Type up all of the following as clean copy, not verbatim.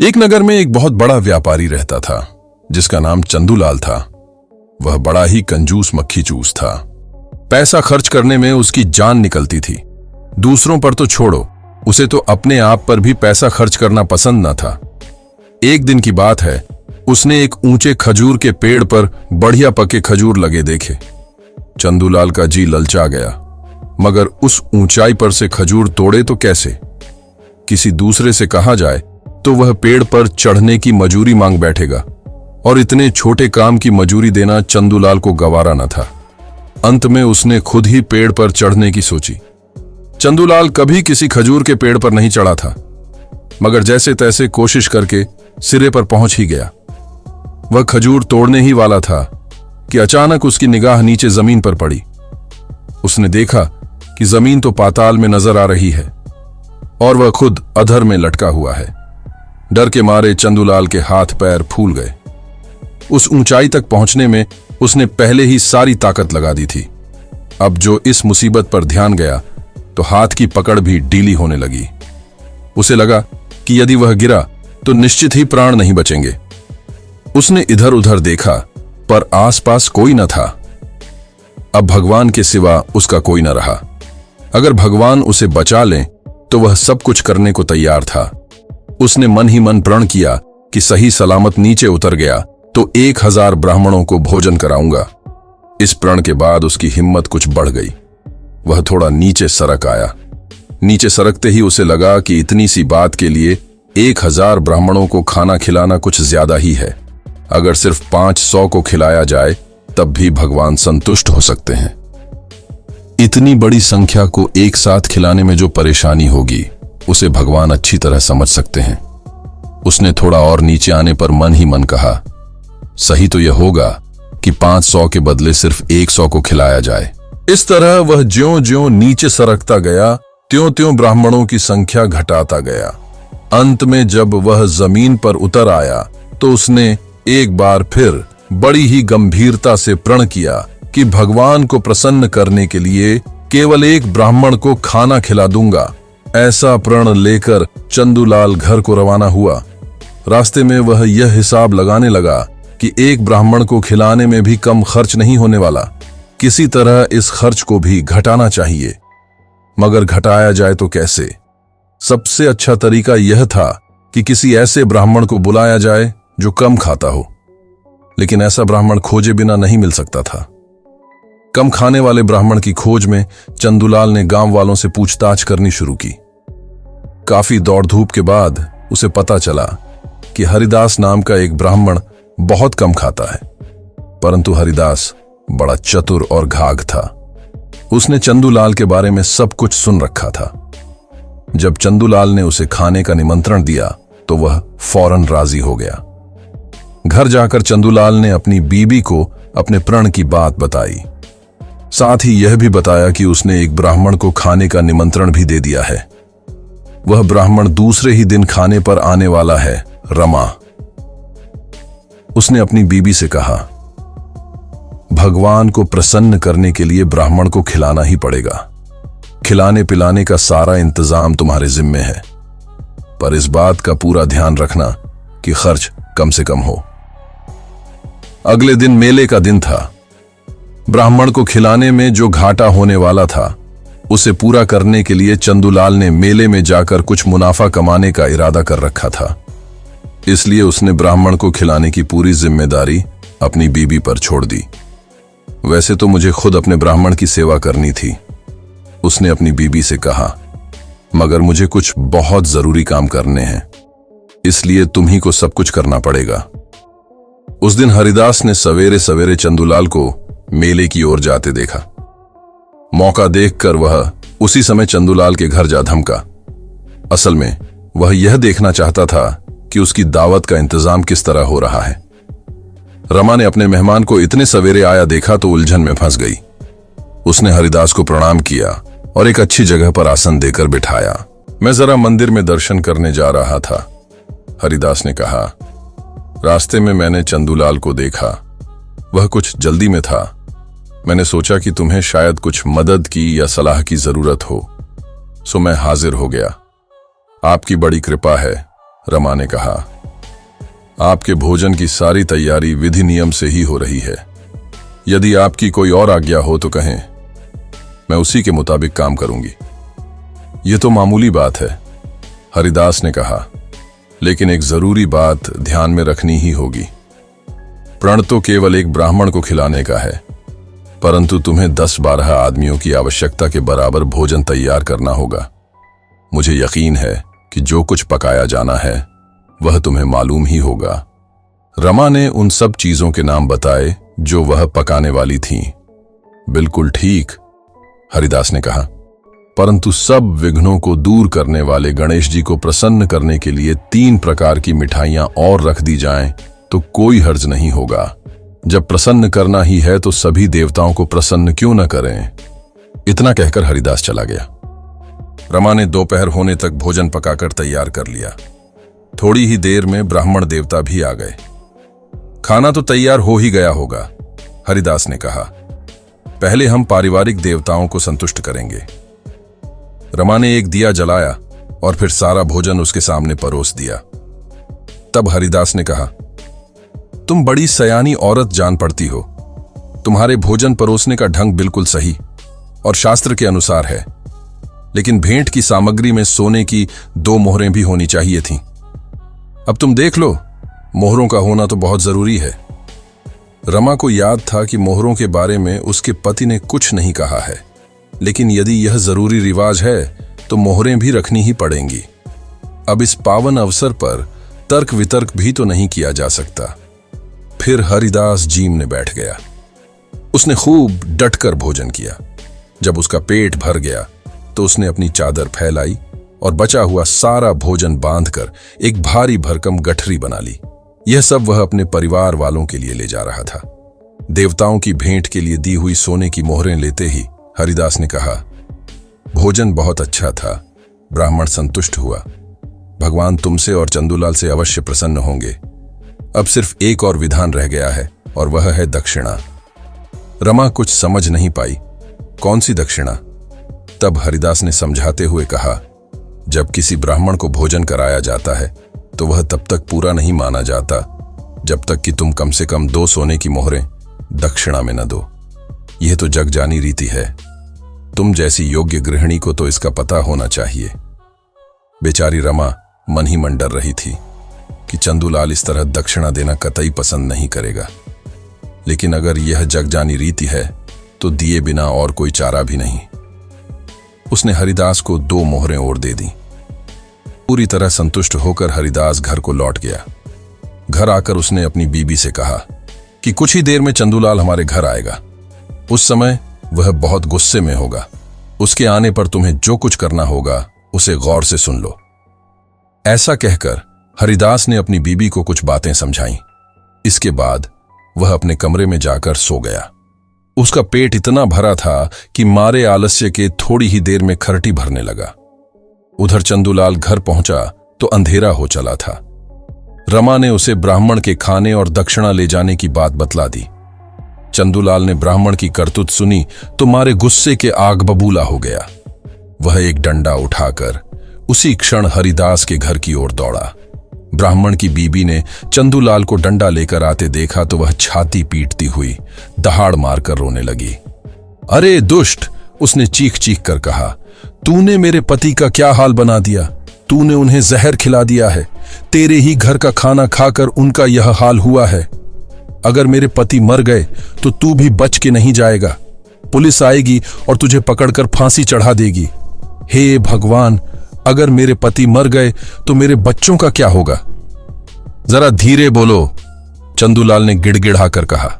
एक नगर में एक बहुत बड़ा व्यापारी रहता था जिसका नाम चंदूलाल था। वह बड़ा ही कंजूस मक्खी चूस था। पैसा खर्च करने में उसकी जान निकलती थी। दूसरों पर तो छोड़ो, उसे तो अपने आप पर भी पैसा खर्च करना पसंद न था। एक दिन की बात है, उसने एक ऊंचे खजूर के पेड़ पर बढ़िया पके खजूर लगे देखे। चंदूलाल का जी ललचा गया, मगर उस ऊंचाई पर से खजूर तोड़े तो कैसे? किसी दूसरे से कहा जाए तो वह पेड़ पर चढ़ने की मजूरी मांग बैठेगा, और इतने छोटे काम की मजूरी देना चंदूलाल को गवारा न था। अंत में उसने खुद ही पेड़ पर चढ़ने की सोची। चंदूलाल कभी किसी खजूर के पेड़ पर नहीं चढ़ा था, मगर जैसे तैसे कोशिश करके सिरे पर पहुंच ही गया। वह खजूर तोड़ने ही वाला था कि अचानक उसकी निगाह नीचे जमीन पर पड़ी। उसने देखा कि जमीन तो पाताल में नजर आ रही है और वह खुद अधर में लटका हुआ है। डर के मारे चंदूलाल के हाथ पैर फूल गए। उस ऊंचाई तक पहुंचने में उसने पहले ही सारी ताकत लगा दी थी। अब जो इस मुसीबत पर ध्यान गया तो हाथ की पकड़ भी ढीली होने लगी। उसे लगा कि यदि वह गिरा तो निश्चित ही प्राण नहीं बचेंगे। उसने इधर उधर देखा, पर आसपास कोई न था। अब भगवान के सिवा उसका कोई न रहा। अगर भगवान उसे बचा लें तो वह सब कुछ करने को तैयार था। उसने मन ही मन प्रण किया कि सही सलामत नीचे उतर गया तो 1000 ब्राह्मणों को भोजन कराऊंगा। इस प्रण के बाद उसकी हिम्मत कुछ बढ़ गई। वह थोड़ा नीचे सरक आया। नीचे सरकते ही उसे लगा कि इतनी सी बात के लिए 1000 ब्राह्मणों को खाना खिलाना कुछ ज्यादा ही है। अगर सिर्फ 500 को खिलाया जाए तब भी भगवान संतुष्ट हो सकते हैं। इतनी बड़ी संख्या को एक साथ खिलाने में जो परेशानी होगी उसे भगवान अच्छी तरह समझ सकते हैं। उसने थोड़ा और नीचे आने पर मन ही मन कहा, सही तो यह होगा कि 500 के बदले सिर्फ 100 को खिलाया जाए। इस तरह वह ज्यों-ज्यों नीचे सरकता गया त्यों-त्यों ब्राह्मणों की संख्या घटाता गया। अंत में जब वह जमीन पर उतर आया तो उसने एक बार फिर बड़ी ही गंभीरता से प्रण किया कि भगवान को प्रसन्न करने के लिए केवल एक ब्राह्मण को खाना खिला दूंगा। ऐसा प्रण लेकर चंदूलाल घर को रवाना हुआ। रास्ते में वह यह हिसाब लगाने लगा कि एक ब्राह्मण को खिलाने में भी कम खर्च नहीं होने वाला। किसी तरह इस खर्च को भी घटाना चाहिए, मगर घटाया जाए तो कैसे? सबसे अच्छा तरीका यह था कि किसी ऐसे ब्राह्मण को बुलाया जाए जो कम खाता हो, लेकिन ऐसा ब्राह्मण खोजे बिना नहीं मिल सकता था। कम खाने वाले ब्राह्मण की खोज में चंदूलाल ने गांव वालों से पूछताछ करनी शुरू की। काफी दौड़ धूप के बाद उसे पता चला कि हरिदास नाम का एक ब्राह्मण बहुत कम खाता है, परंतु हरिदास बड़ा चतुर और घाघ था। उसने चंदूलाल के बारे में सब कुछ सुन रखा था। जब चंदूलाल ने उसे खाने का निमंत्रण दिया तो वह फौरन राजी हो गया। घर जाकर चंदूलाल ने अपनी बीबी को अपने प्रण की बात बताई। साथ ही यह भी बताया कि उसने एक ब्राह्मण को खाने का निमंत्रण भी दे दिया है। वह ब्राह्मण दूसरे ही दिन खाने पर आने वाला है, रमा। उसने अपनी बीबी से कहा, भगवान को प्रसन्न करने के लिए ब्राह्मण को खिलाना ही पड़ेगा। खिलाने पिलाने का सारा इंतजाम तुम्हारे जिम्मे है, पर इस बात का पूरा ध्यान रखना कि खर्च कम से कम हो। अगले दिन मेले का दिन था। ब्राह्मण को खिलाने में जो घाटा होने वाला था उसे पूरा करने के लिए चंदूलाल ने मेले में जाकर कुछ मुनाफा कमाने का इरादा कर रखा था। इसलिए उसने ब्राह्मण को खिलाने की पूरी जिम्मेदारी अपनी बीबी पर छोड़ दी। वैसे तो मुझे खुद अपने ब्राह्मण की सेवा करनी थी, उसने अपनी बीबी से कहा, मगर मुझे कुछ बहुत जरूरी काम करने हैं, इसलिए तुम ही को सब कुछ करना पड़ेगा। उस दिन हरिदास ने सवेरे सवेरे चंदूलाल को मेले की ओर जाते देखा। मौका देखकर वह उसी समय चंदूलाल के घर जा धमका। असल में वह यह देखना चाहता था कि उसकी दावत का इंतजाम किस तरह हो रहा है। रमा ने अपने मेहमान को इतने सवेरे आया देखा तो उलझन में फंस गई। उसने हरिदास को प्रणाम किया और एक अच्छी जगह पर आसन देकर बिठाया। मैं जरा मंदिर में दर्शन करने जा रहा था, हरिदास ने कहा। रास्ते में मैंने चंदूलाल को देखा, वह कुछ जल्दी में था। मैंने सोचा कि तुम्हें शायद कुछ मदद की या सलाह की जरूरत हो, सो मैं हाजिर हो गया। आपकी बड़ी कृपा है, रमा ने कहा। आपके भोजन की सारी तैयारी विधि नियम से ही हो रही है। यदि आपकी कोई और आज्ञा हो तो कहें, मैं उसी के मुताबिक काम करूंगी। ये तो मामूली बात है, हरिदास ने कहा, लेकिन एक जरूरी बात ध्यान में रखनी ही होगी। प्रण तो केवल एक ब्राह्मण को खिलाने का है, परंतु तुम्हें 10-12 आदमियों की आवश्यकता के बराबर भोजन तैयार करना होगा। मुझे यकीन है कि जो कुछ पकाया जाना है वह तुम्हें मालूम ही होगा। रमा ने उन सब चीजों के नाम बताए जो वह पकाने वाली थीं। बिल्कुल ठीक, हरिदास ने कहा, परंतु सब विघ्नों को दूर करने वाले गणेश जी को प्रसन्न करने के लिए 3 प्रकार की मिठाइयां और रख दी जाएं तो कोई हर्ज नहीं होगा। जब प्रसन्न करना ही है तो सभी देवताओं को प्रसन्न क्यों न करें। इतना कहकर हरिदास चला गया। रमा ने दोपहर होने तक भोजन पकाकर तैयार कर लिया। थोड़ी ही देर में ब्राह्मण देवता भी आ गए। खाना तो तैयार हो ही गया होगा, हरिदास ने कहा। पहले हम पारिवारिक देवताओं को संतुष्ट करेंगे। रमा ने एक दिया जलाया और फिर सारा भोजन उसके सामने परोस दिया। तब हरिदास ने कहा, तुम बड़ी सयानी औरत जान पड़ती हो। तुम्हारे भोजन परोसने का ढंग बिल्कुल सही और शास्त्र के अनुसार है, लेकिन भेंट की सामग्री में सोने की 2 मोहरें भी होनी चाहिए थीं। अब तुम देख लो, मोहरों का होना तो बहुत जरूरी है। रमा को याद था कि मोहरों के बारे में उसके पति ने कुछ नहीं कहा है, लेकिन यदि यह जरूरी रिवाज है तो मोहरें भी रखनी ही पड़ेंगी। अब इस पावन अवसर पर तर्क वितर्क भी तो नहीं किया जा सकता। फिर हरिदास जीमने बैठ गया। उसने खूब डटकर भोजन किया। जब उसका पेट भर गया तो उसने अपनी चादर फैलाई और बचा हुआ सारा भोजन बांधकर एक भारी भरकम गठरी बना ली। यह सब वह अपने परिवार वालों के लिए ले जा रहा था। देवताओं की भेंट के लिए दी हुई सोने की मोहरें लेते ही हरिदास ने कहा, भोजन बहुत अच्छा था। ब्राह्मण संतुष्ट हुआ। भगवान तुमसे और चंदूलाल से अवश्य प्रसन्न होंगे। अब सिर्फ एक और विधान रह गया है और वह है दक्षिणा। रमा कुछ समझ नहीं पाई। कौन सी दक्षिणा? तब हरिदास ने समझाते हुए कहा, जब किसी ब्राह्मण को भोजन कराया जाता है तो वह तब तक पूरा नहीं माना जाता जब तक कि तुम कम से कम 2 सोने की मोहरें दक्षिणा में न दो। यह तो जग जानी रीति है। तुम जैसी योग्य गृहिणी को तो इसका पता होना चाहिए। बेचारी रमा मन ही मन डर रही थी कि चंदूलाल इस तरह दक्षिणा देना कतई पसंद नहीं करेगा, लेकिन अगर यह जग जानी रीति है तो दिए बिना और कोई चारा भी नहीं। उसने हरिदास को 2 मोहरें और दे दी। पूरी तरह संतुष्ट होकर हरिदास घर को लौट गया। घर आकर उसने अपनी बीबी से कहा कि कुछ ही देर में चंदूलाल हमारे घर आएगा। उस समय वह बहुत गुस्से में होगा। उसके आने पर तुम्हें जो कुछ करना होगा उसे गौर से सुन लो। ऐसा कहकर हरिदास ने अपनी बीबी को कुछ बातें समझाईं। इसके बाद वह अपने कमरे में जाकर सो गया। उसका पेट इतना भरा था कि मारे आलस्य के थोड़ी ही देर में खरटी भरने लगा। उधर चंदूलाल घर पहुंचा तो अंधेरा हो चला था। रमा ने उसे ब्राह्मण के खाने और दक्षिणा ले जाने की बात बतला दी। चंदूलाल ने ब्राह्मण की करतूत सुनी तो मारे गुस्से के आग बबूला हो गया। वह एक डंडा उठाकर उसी क्षण हरिदास के घर की ओर दौड़ा। ब्राह्मण की बीबी ने चंदूलाल को डंडा लेकर आते देखा तो वह छाती पीटती हुई दहाड़ मारकर रोने लगी। अरे दुष्ट, उसने चीख चीख कर कहा, तूने मेरे पति का क्या हाल बना दिया। तूने उन्हें जहर खिला दिया है। तेरे ही घर का खाना खाकर उनका यह हाल हुआ है। अगर मेरे पति मर गए तो तू भी बच के नहीं जाएगा। पुलिस आएगी और तुझे पकड़कर फांसी चढ़ा देगी। हे भगवान, अगर मेरे पति मर गए तो मेरे बच्चों का क्या होगा? जरा धीरे बोलो, चंदूलाल ने गिड़गिड़ाकर कहा।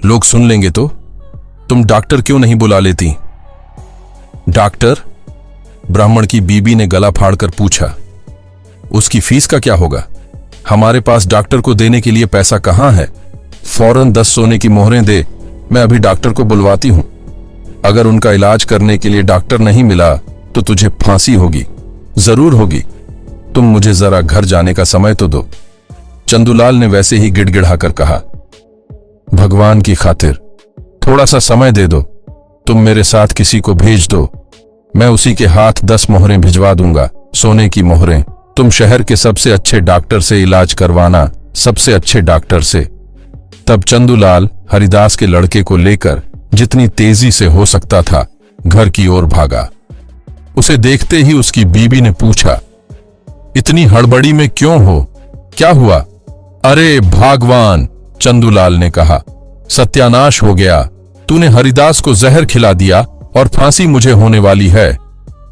लोग सुन लेंगे तो। तुम डॉक्टर क्यों नहीं बुला लेती? डॉक्टर? ब्राह्मण की बीबी ने गला फाड़कर पूछा। उसकी फीस का क्या होगा? हमारे पास डॉक्टर को देने के लिए पैसा कहां है? फौरन 10 सोने की मोहरें दे, मैं अभी डॉक्टर को बुलवाती हूं। अगर उनका इलाज करने के लिए डॉक्टर नहीं मिला तो तुझे फांसी होगी, जरूर होगी। तुम मुझे जरा घर जाने का समय तो दो। चंदूलाल ने वैसे ही गिड़गिड़ाकर कहा, भगवान की खातिर थोड़ा सा समय दे दो। तुम मेरे साथ किसी को भेज दो, मैं उसी के हाथ 10 मोहरें भिजवा दूंगा, सोने की मोहरें। तुम शहर के सबसे अच्छे डॉक्टर से इलाज करवाना सबसे अच्छे डॉक्टर से। तब चंदूलाल हरिदास के लड़के को लेकर जितनी तेजी से हो सकता था घर की ओर भागा। उसे देखते ही उसकी बीवी ने पूछा, इतनी हड़बड़ी में क्यों हो, क्या हुआ? अरे भगवान, चंदूलाल ने कहा, सत्यानाश हो गया, तूने हरिदास को जहर खिला दिया और फांसी मुझे होने वाली है।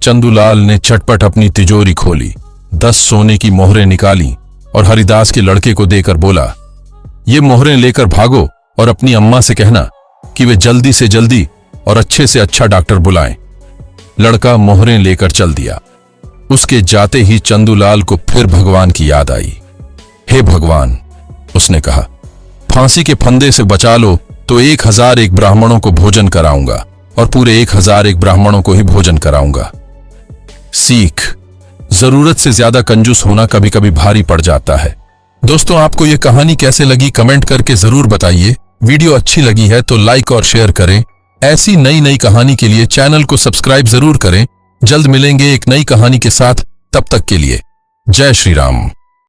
चंदूलाल ने चटपट अपनी तिजोरी खोली, 10 सोने की मोहरें निकाली और हरिदास के लड़के को देकर बोला, ये मोहरें लेकर भागो और अपनी अम्मा से कहना कि वे जल्दी से जल्दी और अच्छे से अच्छा डॉक्टर बुलाएं। लड़का मोहरें लेकर चल दिया। उसके जाते ही चंदूलाल को फिर भगवान की याद आई। हे भगवान, उसने कहा, फांसी के फंदे से बचा लो तो 1001 ब्राह्मणों को भोजन कराऊंगा और पूरे 1001 ब्राह्मणों को ही भोजन कराऊंगा। सीख, जरूरत से ज्यादा कंजूस होना कभी कभी भारी पड़ जाता है। दोस्तों, आपको यह कहानी कैसे लगी कमेंट करके जरूर बताइए। वीडियो अच्छी लगी है तो लाइक और शेयर करें। ऐसी नई नई कहानी के लिए चैनल को सब्सक्राइब जरूर करें। जल्द मिलेंगे एक नई कहानी के साथ, तब तक के लिए जय श्री राम।